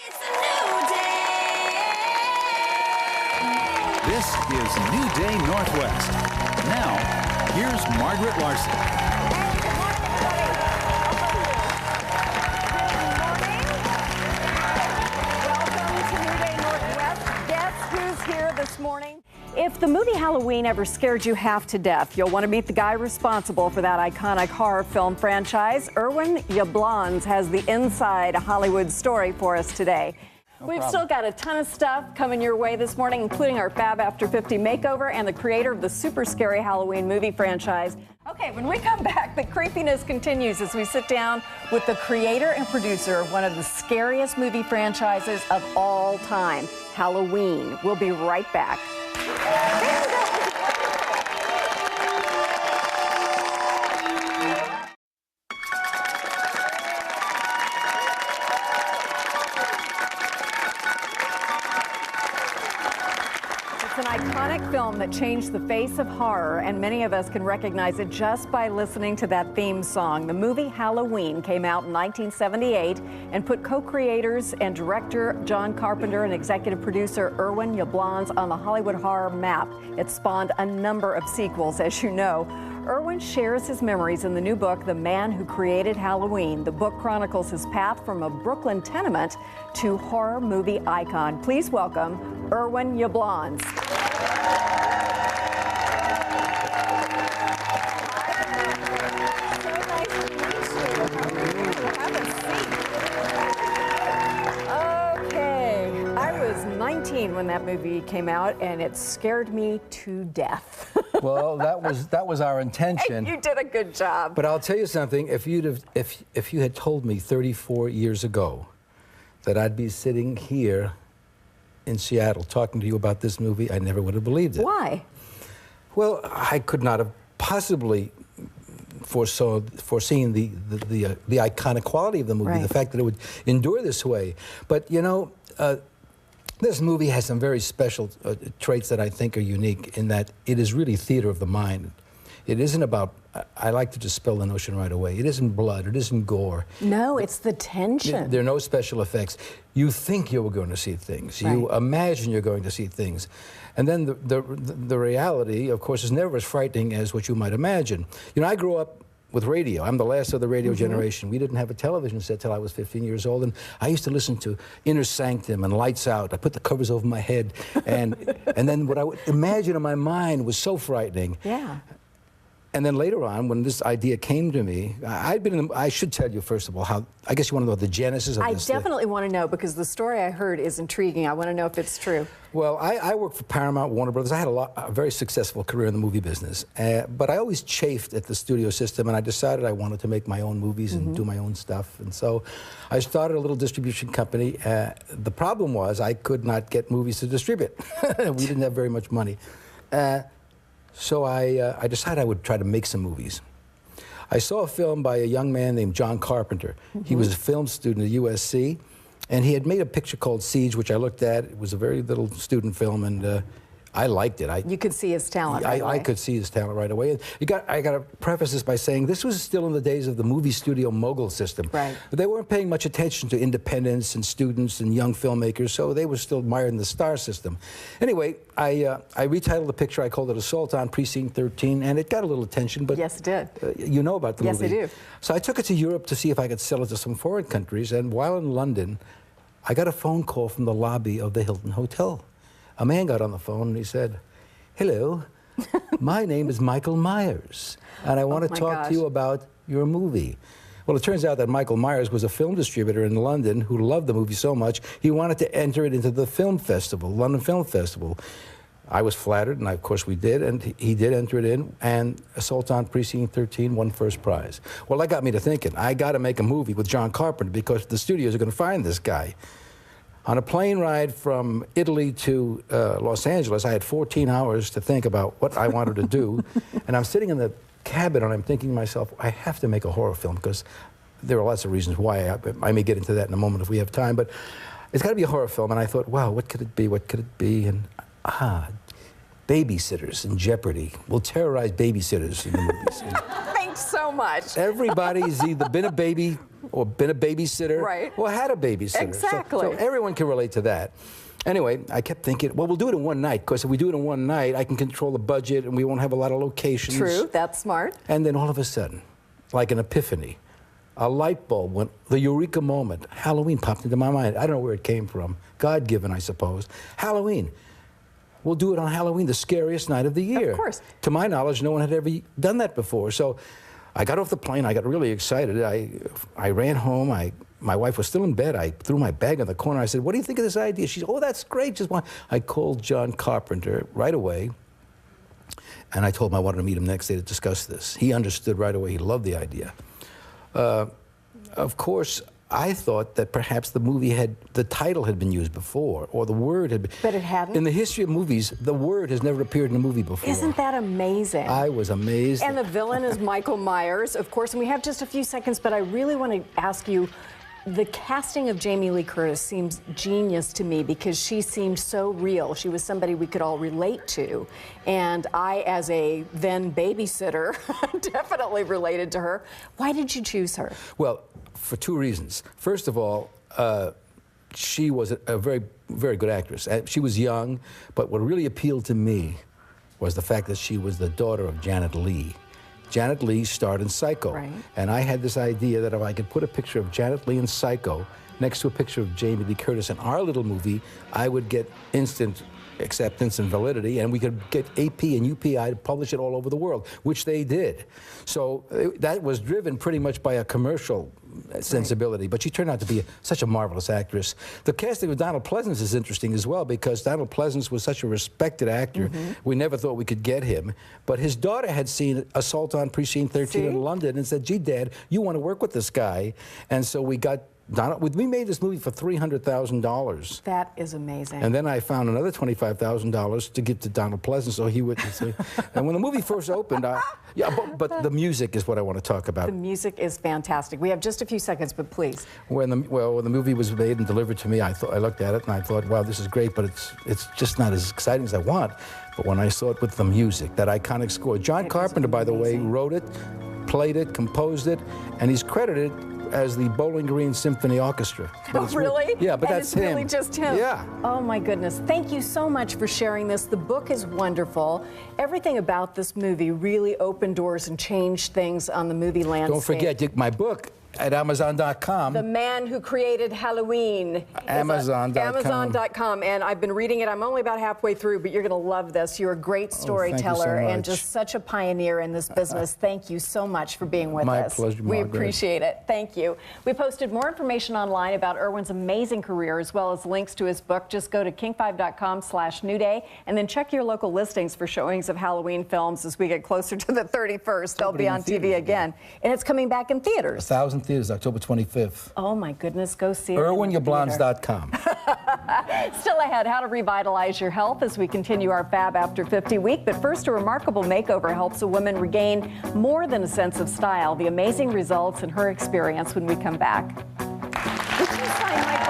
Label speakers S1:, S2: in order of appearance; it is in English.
S1: It's a new day.
S2: This is New Day Northwest. Now, here's Margaret Larson.
S3: Hey, good morning, everybody. Good morning. Welcome to New Day Northwest. Guess who's here this morning? If the movie Halloween ever scared you half to death, you'll want to meet the guy responsible for that iconic horror film franchise. Irwin Yablans has the inside Hollywood story for us today. We've still got a ton of stuff coming your way this morning, including our Fab After 50 makeover and the creator of the super scary Halloween movie franchise. Okay, when we come back, the creepiness continues as we sit down with the creator and producer of one of the scariest movie franchises of all time, Halloween. We'll be right back. It's an iconic film that changed the face of horror, and many of us can recognize it just by listening to that theme song. The movie Halloween came out in 1978 and put co-creators and director John Carpenter and executive producer Irwin Yablans on the Hollywood horror map. It spawned a number of sequels, as you know. Irwin shares his memories in the new book, The Man Who Created Halloween. The book chronicles his path from a Brooklyn tenement to horror movie icon. Please welcome Irwin Yablans. When that movie came out, and it scared me to death.
S4: Well, that was our intention.
S3: You did a good job.
S4: But I'll tell you something. If you had told me 34 years ago that I'd be sitting here in Seattle talking to you about this movie, I never would have believed it.
S3: Why?
S4: Well, I could not have possibly foreseen the iconic quality of the movie, right. The fact that it would endure this way. But you know. This movie has some very special traits that I think are unique in that it is really theater of the mind. It isn't about, I like to dispel the notion right away, it isn't blood, it isn't gore.
S3: No, it's the tension.
S4: There are no special effects. You think you're going to see things. Right. You imagine you're going to see things. And then the reality, of course, is never as frightening as what you might imagine. You know, I grew up with radio. I'm the last of the radio generation. We didn't have a television set till I was 15 years old, and I used to listen to Inner Sanctum and Lights Out. I put the covers over my head, and then what I would imagine in my mind was so frightening.
S3: Yeah.
S4: And then later on, when this idea came to me, I should tell you, first of all, how, I guess you want to know the genesis of this.
S3: I definitely want to know, because the story I heard is intriguing. I want to know if it's true.
S4: Well, I worked for Paramount, Warner Brothers. I had a very successful career in the movie business. But I always chafed at the studio system, and I decided I wanted to make my own movies and do my own stuff. And so I started a little distribution company. The problem was I could not get movies to distribute. We didn't have very much money. So I decided I would try to make some movies. I saw a film by a young man named John Carpenter. He was a film student at USC, and he had made a picture called Siege, which I looked at. It was a very little student film, and I liked it.
S3: You could see his talent right away.
S4: I could see his talent right away. I got to preface this by saying this was still in the days of the movie studio mogul system.
S3: Right.
S4: But they weren't paying much attention to independents and students and young filmmakers, so they were still mired in the star system. Anyway, I retitled the picture. I called it Assault on Precinct 13, and it got a little attention. But
S3: yes, it did.
S4: You know about the movie.
S3: Yes, I do.
S4: So I took it to Europe to see if I could sell it to some foreign countries, and while in London, I got a phone call from the lobby of the Hilton Hotel. A man got on the phone, and he said, "Hello, my name is Michael Myers, and I want to talk to you about your movie." Well, it turns out that Michael Myers was a film distributor in London who loved the movie so much, he wanted to enter it into the film festival, London Film Festival. I was flattered, and of course we did, and he did enter it in, and Assault on Precinct 13 won first prize. Well, that got me to thinking, I got to make a movie with John Carpenter because the studios are going to find this guy. On a plane ride from Italy to Los Angeles, I had 14 hours to think about what I wanted to do. And I'm sitting in the cabin, and I'm thinking to myself, I have to make a horror film, because there are lots of reasons why. I may get into that in a moment if we have time. But it's got to be a horror film. And I thought, wow, what could it be? What could it be? And babysitters in Jeopardy. We'll terrorize babysitters in the movies.
S3: Thanks so much.
S4: Everybody's either been a baby or been a babysitter,
S3: Right.
S4: or had a babysitter.
S3: Exactly.
S4: So everyone can relate to that. Anyway, I kept thinking, well, we'll do it in one night, because if we do it in one night, I can control the budget and we won't have a lot of locations.
S3: True, that's smart.
S4: And then all of a sudden, like an epiphany, a light bulb went, the eureka moment. Halloween popped into my mind. I don't know where it came from. God-given, I suppose. Halloween. We'll do it on Halloween, the scariest night of the year.
S3: Of course.
S4: To my knowledge, no one had ever done that before. So I got off the plane. I got really excited. I ran home. My wife was still in bed. I threw my bag in the corner. I said, what do you think of this idea? She said, oh, that's great. Just one. I called John Carpenter right away. And I told him I wanted to meet him next day to discuss this. He understood right away. He loved the idea. Of course, I thought that perhaps the title had been used before, or the word had been.
S3: But it hadn't?
S4: In the history of movies, the word has never appeared in a movie before.
S3: Isn't that amazing?
S4: I was amazed.
S3: And the villain is Michael Myers, of course, and we have just a few seconds, but I really want to ask you, the casting of Jamie Lee Curtis seems genius to me, because she seemed so real. She was somebody we could all relate to. And I, as a then babysitter, definitely related to her. Why did you choose her?
S4: Well, for two reasons. First of all, she was a very, very good actress. She was young, but what really appealed to me was the fact that she was the daughter of Janet Leigh. Janet Leigh starred in Psycho.
S3: Right.
S4: And I had this idea that if I could put a picture of Janet Leigh in Psycho next to a picture of Jamie Lee Curtis in our little movie, I would get instant acceptance and validity, and we could get AP and UPI to publish it all over the world, which they did. So that was driven pretty much by a commercial sensibility, but she turned out to be such a marvelous actress. The casting of Donald Pleasence is interesting as well, because Donald Pleasence was such a respected actor. We never thought we could get him, but his daughter had seen Assault on Precinct 13 in London and said, gee, Dad, you want to work with this guy? And so we got Donald. We made this movie for $300,000.
S3: That is amazing.
S4: And then I found another $25,000 to give to Donald Pleasence so he would say. And when the movie first opened, but the music is what I want to talk about.
S3: The music is fantastic. We have just a few seconds, but please.
S4: When the movie was made and delivered to me, I looked at it and I thought, wow, this is great, but it's just not as exciting as I want. But when I saw it with the music, that iconic score, John Carpenter, by the way, wrote it, played it, composed it, and he's credited as the Bowling Green Symphony Orchestra.
S3: Oh, really?
S4: Yeah, but
S3: and
S4: that's
S3: it's
S4: him.
S3: really just him.
S4: Yeah.
S3: Oh my goodness. Thank you so much for sharing this. The book is wonderful. Everything about this movie really opened doors and changed things on the movie landscape.
S4: Don't forget my book at Amazon.com.
S3: The Man Who Created Halloween.
S4: Amazon.com.
S3: Amazon.com. And I've been reading it. I'm only about halfway through, but you're going to love this. You're a great storyteller and just such a pioneer in this business. Thank you so much for being with us.
S4: My pleasure, Margaret.
S3: We appreciate it. Thank you. We posted more information online about Irwin's amazing career, as well as links to his book. Just go to king5.com/newday and then check your local listings for showings of Halloween films as we get closer to the 31st. They'll be on TV again. And it's coming back in theaters.
S4: 1,000 theaters, October 25th.
S3: Oh my goodness, go see it.
S4: IrwinYablans.com.
S3: Still ahead, how to revitalize your health as we continue our Fab After 50 week. But first, a remarkable makeover helps a woman regain more than a sense of style. The amazing results in her experience when we come back. Would you sign my book?